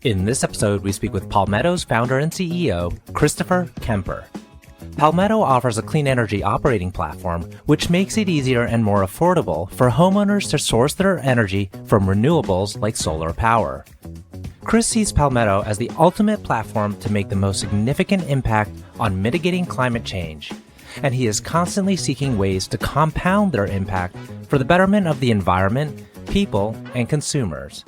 In this episode, we speak with Palmetto's founder and CEO, Christopher Kemper. Palmetto offers a clean energy operating platform, which makes it easier and more affordable for homeowners to source their energy from renewables like solar power. Chris sees Palmetto as the ultimate platform to make the most significant impact on mitigating climate change, and he is constantly seeking ways to compound their impact for the betterment of the environment, people, and consumers.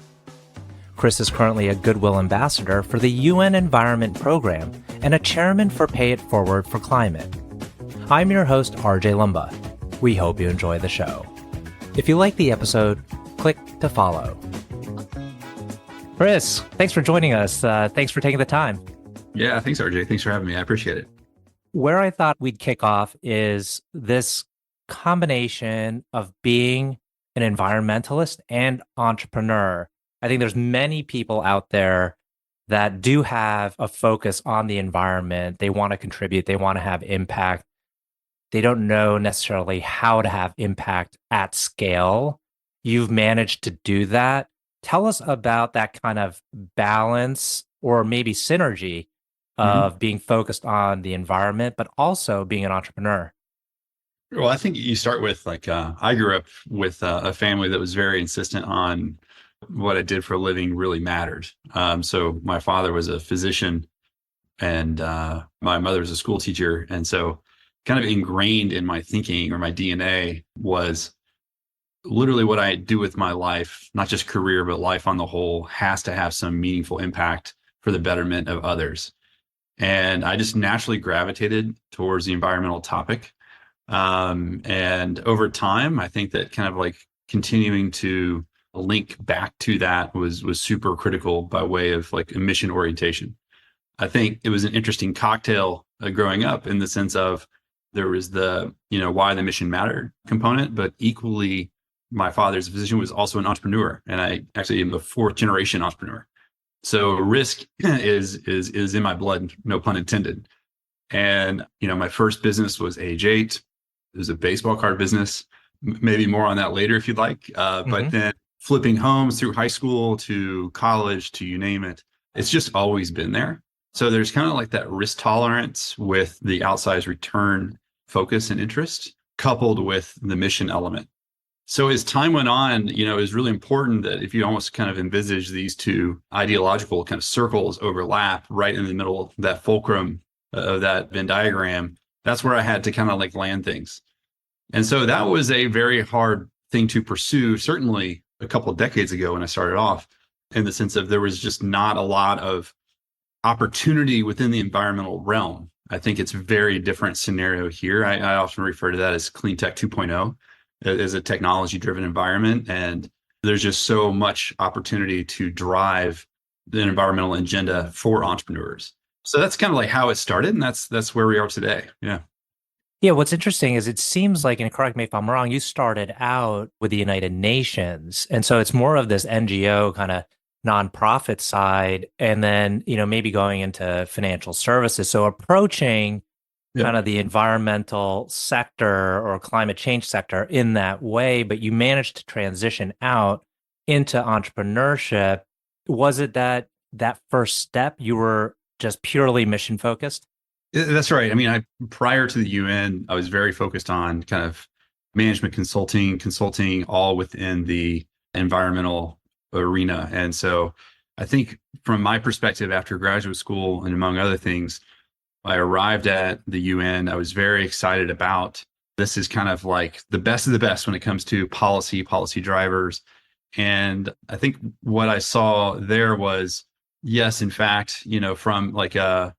Chris is currently a Goodwill ambassador for the UN Environment Program and a chairman for Pay It Forward for Climate. I'm your host, RJ Lumba. We hope you enjoy the show. If you like the episode, click to follow. Chris, thanks for joining us. Thanks for taking the time. Yeah, thanks, RJ. Thanks for having me. I appreciate it. Where I thought we'd kick off is this combination of being an environmentalist and entrepreneur. I think there's many people out there that do have a focus on the environment. They want to contribute. They want to have impact. They don't know necessarily how to have impact at scale. You've managed to do that. Tell us about that kind of balance or maybe synergy of being focused on the environment, but also being an entrepreneur. Well, I think you start with I grew up with a family that was very insistent on what I did for a living really mattered. So my father was a physician and my mother was a school teacher. And so kind of ingrained in my thinking or my DNA was literally what I do with my life, not just career, but life on the whole, has to have some meaningful impact for the betterment of others. And I just naturally gravitated towards the environmental topic. And over time, I think that kind of like continuing to link back to that was super critical by way of like emission orientation. I think it was an interesting cocktail growing up in the sense of there was the, why the mission mattered component, but equally my father's physician was also an entrepreneur. And I actually am a fourth generation entrepreneur. So risk is in my blood, no pun intended. And, my first business was age 8. It was a baseball card business, maybe more on that later if you'd like. But then flipping homes through high school to college to you name it, it's just always been there. So there's kind of like that risk tolerance with the outsized return focus and interest coupled with the mission element. So as time went on, it was really important that if you almost kind of envisage these two ideological kind of circles overlap right in the middle, that fulcrum of that Venn diagram, that's where I had to kind of like land things. And so that was a very hard thing to pursue, certainly a couple of decades ago when I started off, in the sense of there was just not a lot of opportunity within the environmental realm. I think it's a very different scenario here. I often refer to that as clean tech 2.0, as a technology-driven environment. And there's just so much opportunity to drive the environmental agenda for entrepreneurs. So that's kind of like how it started. And that's where we are today. Yeah. Yeah, what's interesting is it seems like, and correct me if I'm wrong, you started out with the United Nations. And so it's more of this NGO kind of nonprofit side, and then, maybe going into financial services. So approaching kind of the environmental sector or climate change sector in that way, but you managed to transition out into entrepreneurship. Was it that first step you were just purely mission focused? That's right. I mean, prior to the UN, I was very focused on kind of management consulting all within the environmental arena. And so I think from my perspective, after graduate school and among other things, I arrived at the UN. I was very excited about this is kind of like the best of the best when it comes to policy drivers. And I think what I saw there was, yes, in fact, from like a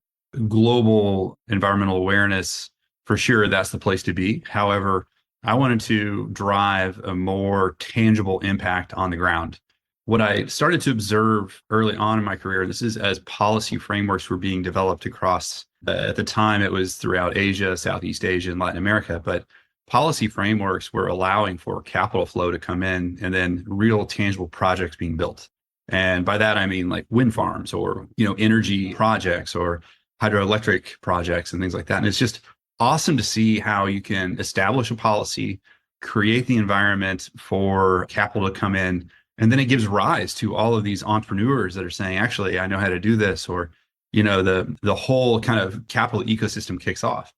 global environmental awareness, for sure, that's the place to be. However, I wanted to drive a more tangible impact on the ground. What I started to observe early on in my career, this is as policy frameworks were being developed across, at the time, it was throughout Asia, Southeast Asia, and Latin America, but policy frameworks were allowing for capital flow to come in and then real tangible projects being built. And by that, I mean like wind farms or, energy projects or hydroelectric projects and things like that. And it's just awesome to see how you can establish a policy, create the environment for capital to come in, And then it gives rise to all of these entrepreneurs that are saying, actually, I know how to do this, or, the whole kind of capital ecosystem kicks off.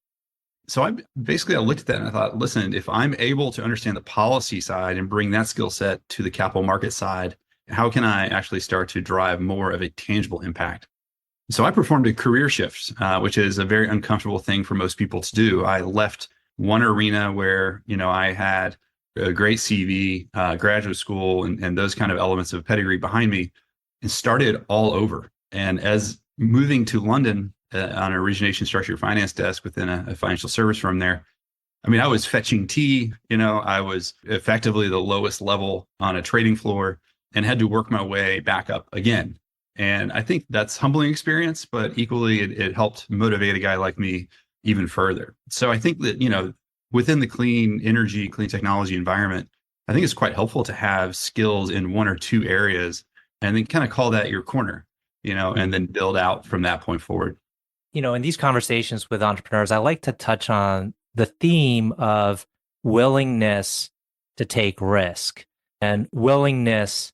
So I looked at that and I thought, listen, if I'm able to understand the policy side and bring that skill set to the capital market side, how can I actually start to drive more of a tangible impact? So I performed a career shift, which is a very uncomfortable thing for most people to do. I left one arena where, I had a great CV, graduate school, and those kind of elements of pedigree behind me, and started all over. And as moving to London on an origination structured finance desk within a financial service firm there, I mean, I was fetching tea, I was effectively the lowest level on a trading floor and had to work my way back up again. And I think that's humbling experience, but equally it helped motivate a guy like me even further. So I think that, within the clean energy, clean technology environment, I think it's quite helpful to have skills in one or two areas and then kind of call that your corner, and then build out from that point forward. In these conversations with entrepreneurs, I like to touch on the theme of willingness to take risk and willingness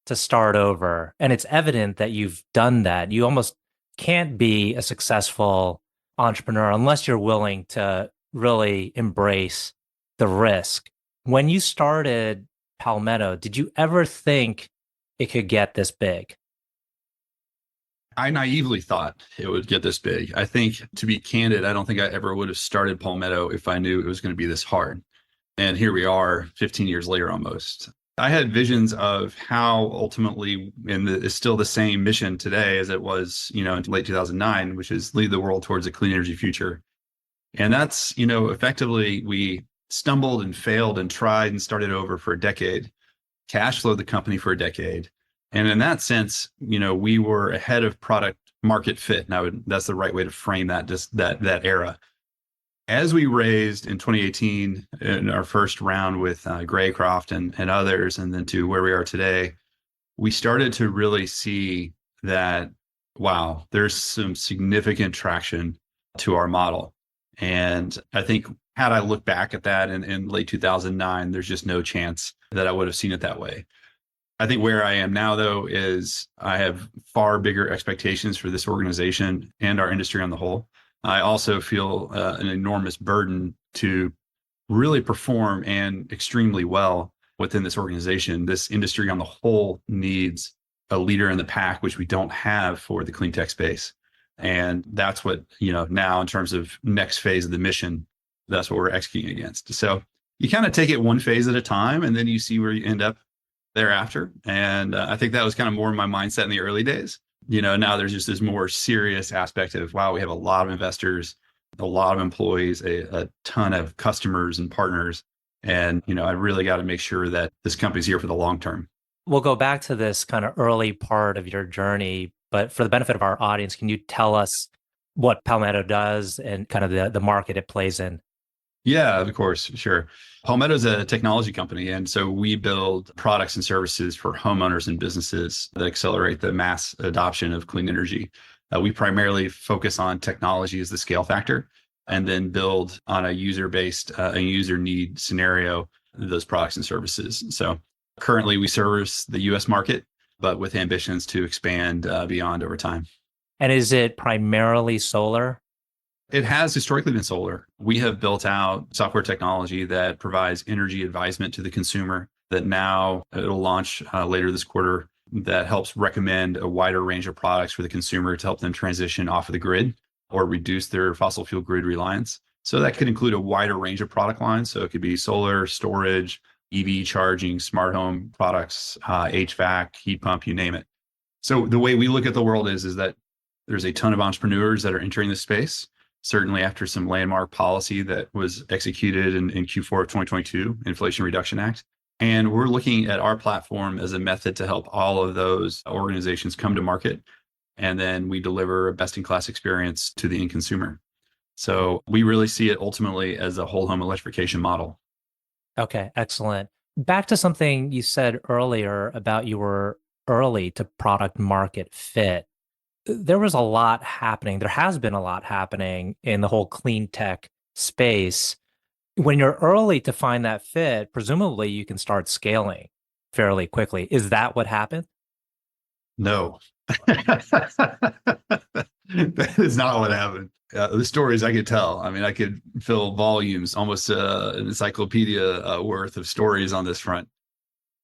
to start over. And it's evident that you've done that. You almost can't be a successful entrepreneur unless you're willing to really embrace the risk. When you started Palmetto, did you ever think it could get this big? I naively thought it would get this big. I think, to be candid, I don't think I ever would have started Palmetto if I knew it was going to be this hard. And here we are 15 years later almost. I had visions of how ultimately, and it's still the same mission today as it was, in late 2009, which is lead the world towards a clean energy future. And that's, effectively we stumbled and failed and tried and started over for a decade, cash flowed the company for a decade. And in that sense, we were ahead of product market fit. And that's the right way to frame that, just that era. As we raised in 2018 in our first round with Graycroft and others, and then to where we are today, we started to really see that, wow, there's some significant traction to our model. And I think had I looked back at that in late 2009, there's just no chance that I would have seen it that way. I think where I am now, though, is I have far bigger expectations for this organization and our industry on the whole. I also feel an enormous burden to really perform and extremely well within this organization. This industry on the whole needs a leader in the pack, which we don't have for the clean tech space. And that's what, now in terms of next phase of the mission, that's what we're executing against. So you kind of take it one phase at a time, and then you see where you end up thereafter. And I think that was kind of more my mindset in the early days. Now there's just this more serious aspect of, wow, we have a lot of investors, a lot of employees, a ton of customers and partners. And, I really got to make sure that this company's here for the long term. We'll go back to this kind of early part of your journey, but for the benefit of our audience, can you tell us what Palmetto does and kind of the market it plays in? Yeah, of course. Sure. Palmetto is a technology company. And so we build products and services for homeowners and businesses that accelerate the mass adoption of clean energy. We primarily focus on technology as the scale factor, and then build on a user-based, a user need scenario, those products and services. So currently we service the US market, but with ambitions to expand beyond over time. And is it primarily solar? It has historically been solar. We have built out software technology that provides energy advisement to the consumer that now it'll launch later this quarter, that helps recommend a wider range of products for the consumer to help them transition off of the grid or reduce their fossil fuel grid reliance. So that could include a wider range of product lines. So it could be solar, storage, EV charging, smart home products, HVAC, heat pump, you name it. So the way we look at the world is that there's a ton of entrepreneurs that are entering this space. Certainly after some landmark policy that was executed in Q4 of 2022, Inflation Reduction Act. And we're looking at our platform as a method to help all of those organizations come to market. And then we deliver a best-in-class experience to the end consumer. So we really see it ultimately as a whole home electrification model. Okay, excellent. Back to something you said earlier about you were early to product market fit. There was a lot happening. There has been a lot happening in the whole clean tech space. When you're early to find that fit, presumably you can start scaling. fairly quickly. Is that what happened? No, that is not what happened. The stories I could tell. I mean, I could fill volumes, almost an encyclopedia worth of stories on this front.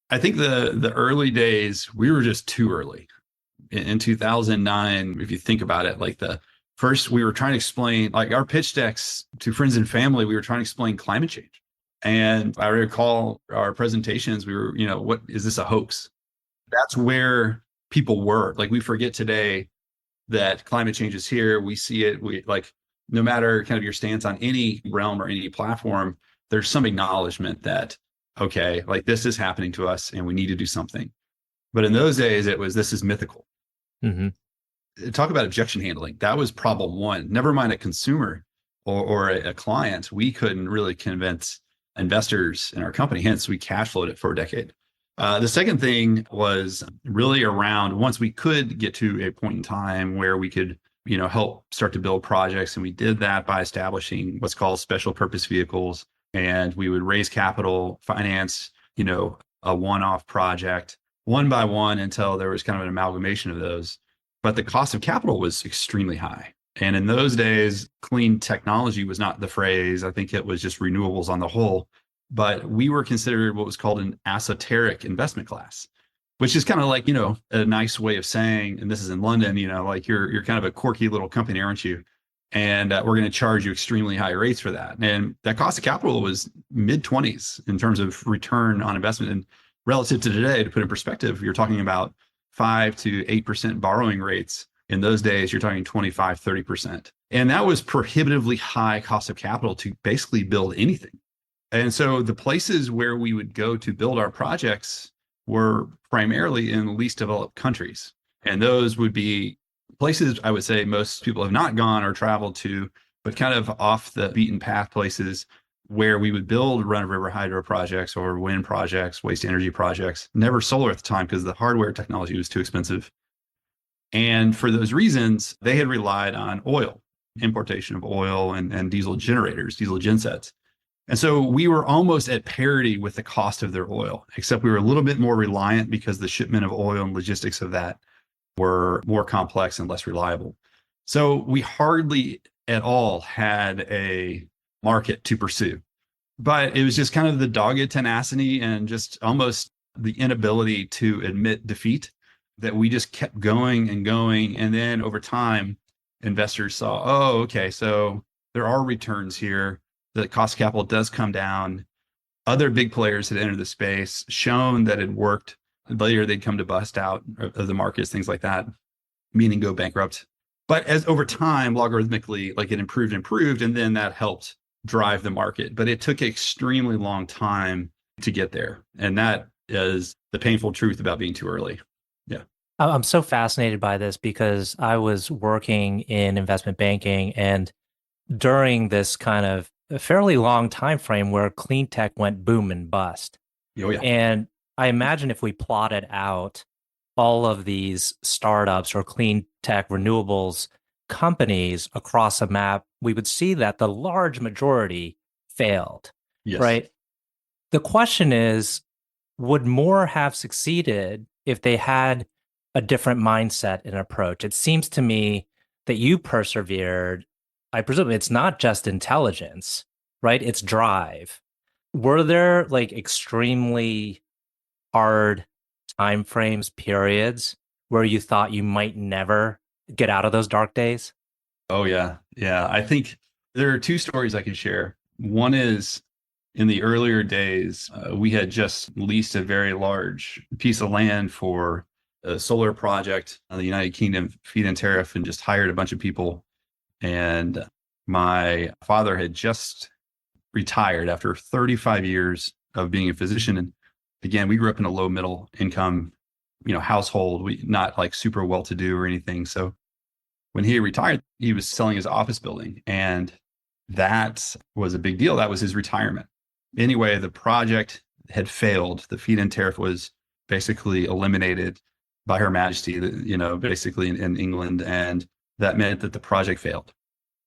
I think the early days, we were just too early. In 2009, if you think about it, like the first, we were trying to explain, like our pitch decks to friends and family, we were trying to explain climate change. And I recall our presentations, we were, what is this, a hoax? That's where people were. Like we forget today that climate change is here. We see it. We like, no matter kind of your stance on any realm or any platform, there's some acknowledgement that, okay, like this is happening to us and we need to do something. But in those days, it was, this is mythical. Mm-hmm. Talk about objection handling. That was problem one. Never mind a consumer or a client. We couldn't really convince investors in our company. Hence, we cash flowed it for a decade. The second thing was really around once we could get to a point in time where we could, help start to build projects. And we did that by establishing what's called special purpose vehicles. And we would raise capital, finance, a one-off project one by one until there was kind of an amalgamation of those. But the cost of capital was extremely high. And in those days, clean technology was not the phrase. I think it was just renewables on the whole. But we were considered what was called an esoteric investment class, which is kind of like, a nice way of saying, and this is in London, like you're kind of a quirky little company, aren't you? And we're going to charge you extremely high rates for that. And that cost of capital was mid 20s in terms of return on investment. And relative to today, to put in perspective, you're talking about 5 to 8% borrowing rates. In those days, you're talking 25, 30%. And that was prohibitively high cost of capital to basically build anything. And so the places where we would go to build our projects were primarily in least developed countries. And those would be places I would say most people have not gone or traveled to, but kind of off the beaten path places where we would build run-of-river hydro projects or wind projects, waste energy projects, never solar at the time because the hardware technology was too expensive. And for those reasons, they had relied on oil, importation of oil and diesel generators, diesel gensets. And so we were almost at parity with the cost of their oil, except we were a little bit more reliant because the shipment of oil and logistics of that were more complex and less reliable. So we hardly at all had a market to pursue. But it was just kind of the dogged tenacity and just almost the inability to admit defeat that we just kept going and going. And then over time, investors saw, oh, okay, so there are returns here. The cost of capital does come down. Other big players had entered the space, shown that it worked. Later, they'd come to bust out of the markets, things like that, meaning go bankrupt. But as over time, logarithmically, like it improved, and then that helped drive the market. But it took an extremely long time to get there. And that is the painful truth about being too early. Yeah. I'm so fascinated by this because I was working in investment banking, and during this kind of a fairly long time frame where clean tech went boom and bust. Oh, yeah. And I imagine if we plotted out all of these startups or clean tech renewables companies across a map, we would see that the large majority failed, Yes. right? The question is, would more have succeeded if they had a different mindset and approach? It seems to me that you persevered. I presume it's not just intelligence, right? It's drive. Were there like extremely hard time frames, periods where you thought you might never get out of those dark days? Oh, yeah. Yeah. I think there are two stories I can share. One is in the earlier days, we had just leased a very large piece of land for a solar project on the United Kingdom feed-in tariff and just hired a bunch of people. And my father had just retired after 35 years of being a physician. And again, we grew up in a low middle income, household. We not like super well to do or anything. So when he retired, he was selling his office building, and that was a big deal. That was his retirement. Anyway, the project had failed. The feed-in tariff was basically eliminated by Her Majesty, basically in England, and that meant that the project failed.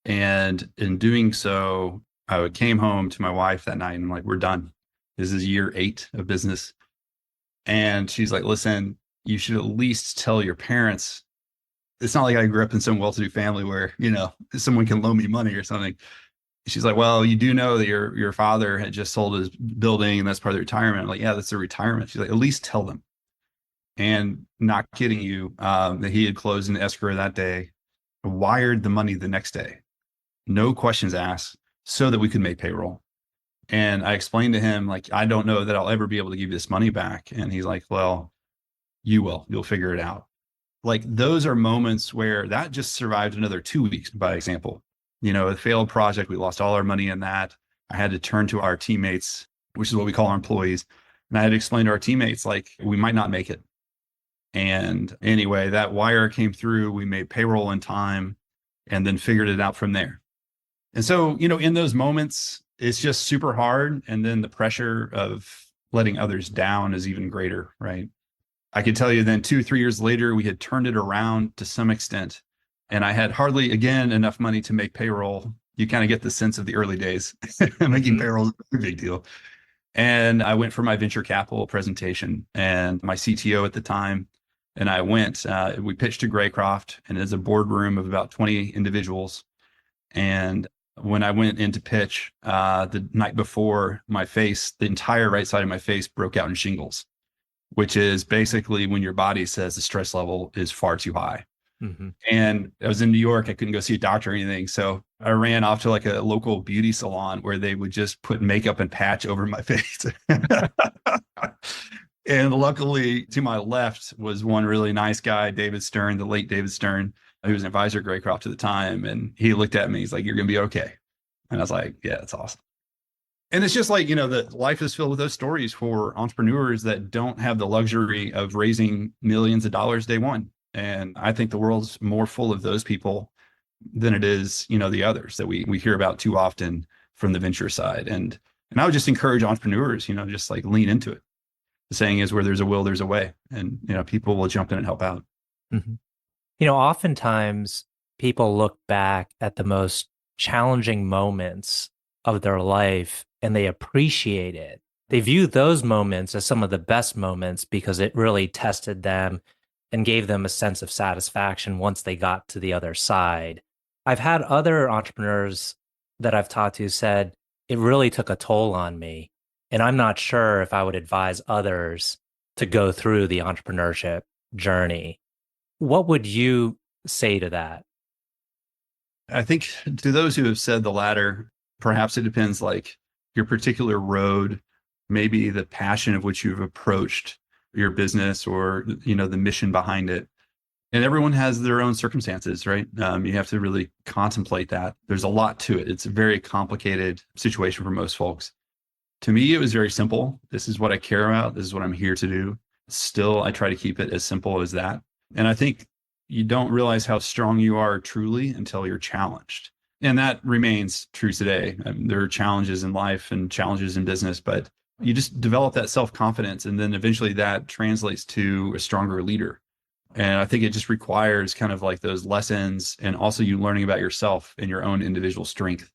And in doing so, I came home to my wife that night and I'm like, we're done. This is year 8 of business. And she's like, listen, you should at least tell your parents. It's not like I grew up in some well-to-do family where, someone can loan me money or something. She's like, well, you do know that your father had just sold his building and that's part of the retirement. I'm like, yeah, that's the retirement. She's like, at least tell them. And not kidding you, that he had closed an escrow that day, wired the money the next day, no questions asked, so that we could make payroll. And I explained to him, like, I don't know that I'll ever be able to give you this money back. And he's like, well, you will. You'll figure it out. Like, those are moments where that just survived another 2 weeks, by example. A failed project. We lost all our money in that. I had to turn to our teammates, which is what we call our employees. And I had to explain to our teammates, like, we might not make it. And anyway, that wire came through. We made payroll in time and then figured it out from there. And so, in those moments, it's just super hard. And then the pressure of letting others down is even greater, right? I could tell you then 2, 3 years later, we had turned it around to some extent. And I had hardly, again, enough money to make payroll. You kind of get the sense of the early days. Making payroll is a big deal. And I went for my venture capital presentation, and my CTO at the time and I went, we pitched to Graycroft, and it's a boardroom of about 20 individuals. And when I went in to pitch, the night before, the entire right side of my face broke out in shingles, which is basically when your body says the stress level is far too high. Mm-hmm. And I was in New York. I couldn't go see a doctor or anything. So I ran off to like a local beauty salon where they would just put makeup and patch over my face. And luckily, to my left was one really nice guy, David Stern, the late David Stern, who was an advisor at Graycroft at the time. And he looked at me. He's like, "You're going to be okay." And I was like, "Yeah, that's awesome." And it's just like, that life is filled with those stories for entrepreneurs that don't have the luxury of raising millions of dollars day one. And I think the world's more full of those people than it is, the others that we hear about too often from the venture side. And I would just encourage entrepreneurs, just like lean into it. The saying is, where there's a will, there's a way. And, people will jump in and help out. Mm-hmm. Oftentimes people look back at the most challenging moments of their life and they appreciate it. They view those moments as some of the best moments because it really tested them and gave them a sense of satisfaction once they got to the other side. I've had other entrepreneurs that I've talked to said, it really took a toll on me. And I'm not sure if I would advise others to go through the entrepreneurship journey. What would you say to that? I think to those who have said the latter, perhaps it depends, like your particular road, maybe the passion of which you've approached your business or, the mission behind it. And everyone has their own circumstances, right? You have to really contemplate that. There's a lot to it. It's a very complicated situation for most folks. To me, it was very simple. This is what I care about. This is what I'm here to do. Still, I try to keep it as simple as that. And I think you don't realize how strong you are truly until you're challenged. And that remains true today. There are challenges in life and challenges in business, but you just develop that self-confidence. And then eventually that translates to a stronger leader. And I think it just requires kind of like those lessons and also you learning about yourself and your own individual strength.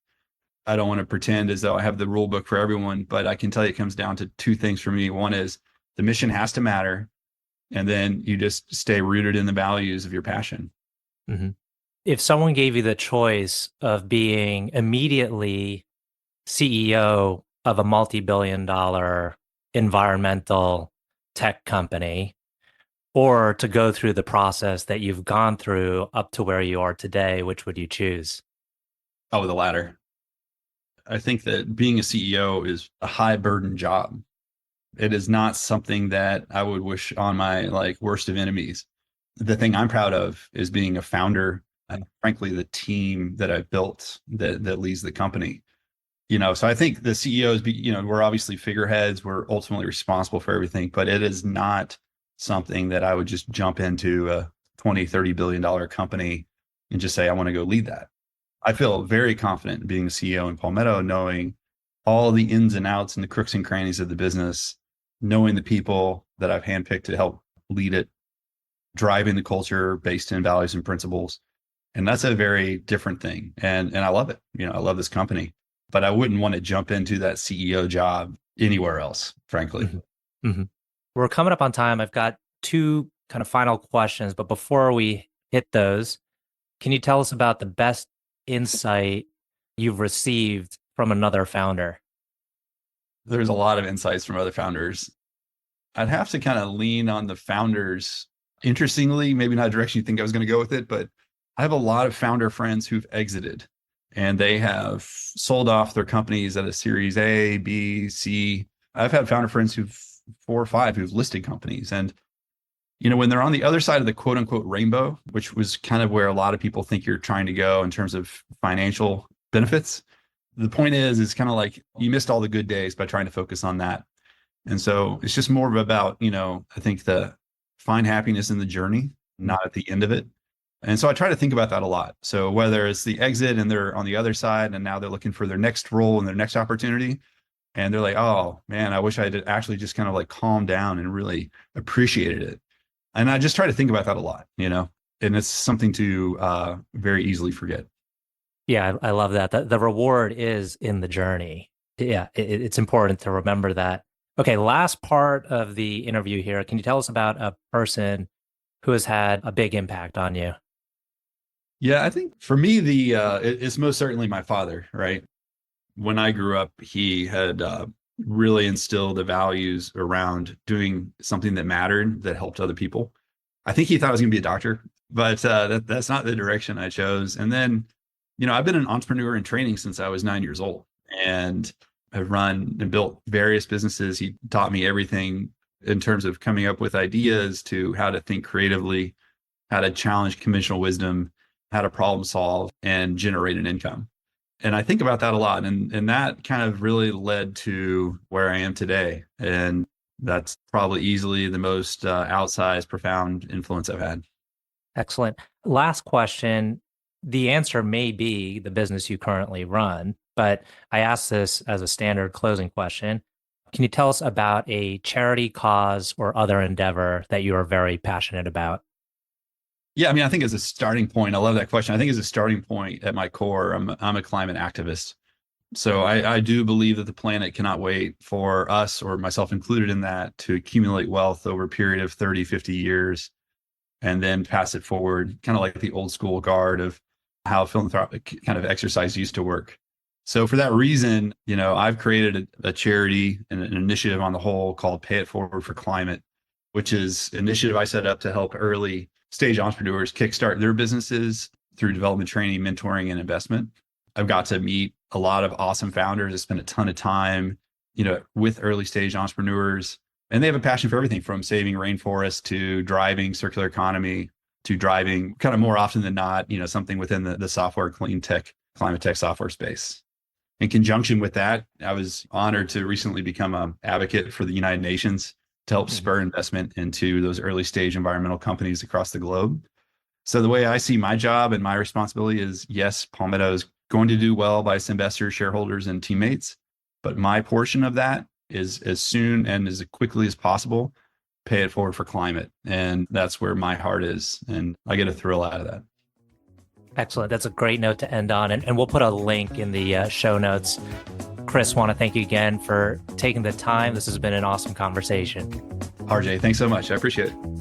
I don't want to pretend as though I have the rule book for everyone, but I can tell you it comes down to two things for me. One is the mission has to matter. And then you just stay rooted in the values of your passion. Mm-hmm. If someone gave you the choice of being immediately CEO of a multi-billion-dollar environmental tech company, or to go through the process that you've gone through up to where you are today, which would you choose? Oh, the latter. I think that being a CEO is a high burden job. It is not something that I would wish on my worst of enemies. The thing I'm proud of is being a founder and frankly, the team that I've built that leads the company. So I think the CEOs, we're obviously figureheads. We're ultimately responsible for everything, but it is not something that I would just jump into a 20, $30 billion company and just say, I want to go lead that. I feel very confident in being a CEO in Palmetto, knowing all the ins and outs and the crooks and crannies of the business, knowing the people that I've handpicked to help lead it, driving the culture based in values and principles. And that's a very different thing. And I love it. I love this company, but I wouldn't want to jump into that CEO job anywhere else, frankly. Mm-hmm. Mm-hmm. We're coming up on time. I've got two kind of final questions, but before we hit those, can you tell us about the best insight you've received from another founder? There's a lot of insights from other founders. I'd have to kind of lean on the founders. Interestingly, maybe not a direction you think I was going to go with it, but I have a lot of founder friends who've exited and they have sold off their companies at a series A, B, C. I've had founder friends who've 4 or 5 who've listed companies. And, when they're on the other side of the quote unquote rainbow, which was kind of where a lot of people think you're trying to go in terms of financial benefits, the point is kind of like you missed all the good days by trying to focus on that. And so it's just more about, I think find happiness in the journey, not at the end of it. And so I try to think about that a lot. So whether it's the exit and they're on the other side and now they're looking for their next role and their next opportunity, and they're like, oh man, I wish I had actually just kind of like calmed down and really appreciated it. And I just try to think about that a lot, and it's something to very easily forget. Yeah, I love that. The reward is in the journey. Yeah, it's important to remember that. Okay, last part of the interview here. Can you tell us about a person who has had a big impact on you? Yeah, I think for me, it's most certainly my father, right? When I grew up, he had really instilled the values around doing something that mattered, that helped other people. I think he thought I was going to be a doctor, but that's not the direction I chose. And then, I've been an entrepreneur in training since I was 9 years old, and I've run and built various businesses. He taught me everything in terms of coming up with ideas to how to think creatively, how to challenge conventional wisdom, how to problem solve and generate an income. And I think about that a lot. And that kind of really led to where I am today. And that's probably easily the most outsized, profound influence I've had. Excellent. Last question. The answer may be the business you currently run, but I ask this as a standard closing question. Can you tell us about a charity cause or other endeavor that you are very passionate about? Yeah, I mean, I think as a starting point, I love that question. I think as a starting point at my core, I'm a climate activist. So I do believe that the planet cannot wait for us, or myself included in that, to accumulate wealth over a period of 30, 50 years and then pass it forward, kind of like the old school guard of how philanthropic kind of exercise used to work. So for that reason, I've created a charity and an initiative on the whole called Pay It Forward for Climate, which is an initiative I set up to help early stage entrepreneurs kickstart their businesses through development training, mentoring, and investment. I've got to meet a lot of awesome founders. I spent a ton of time, with early stage entrepreneurs, and they have a passion for everything from saving rainforests to driving circular economy to driving kind of more often than not, something within the software, clean tech, climate tech software space. In conjunction with that, I was honored to recently become an advocate for the United Nations to help spur investment into those early stage environmental companies across the globe. So the way I see my job and my responsibility is, yes, Palmetto is going to do well by its investors, shareholders, and teammates. But my portion of that is as soon and as quickly as possible, pay it forward for climate. And that's where my heart is. And I get a thrill out of that. Excellent. That's a great note to end on. And we'll put a link in the show notes. Chris, want to thank you again for taking the time. This has been an awesome conversation. RJ, thanks so much. I appreciate it.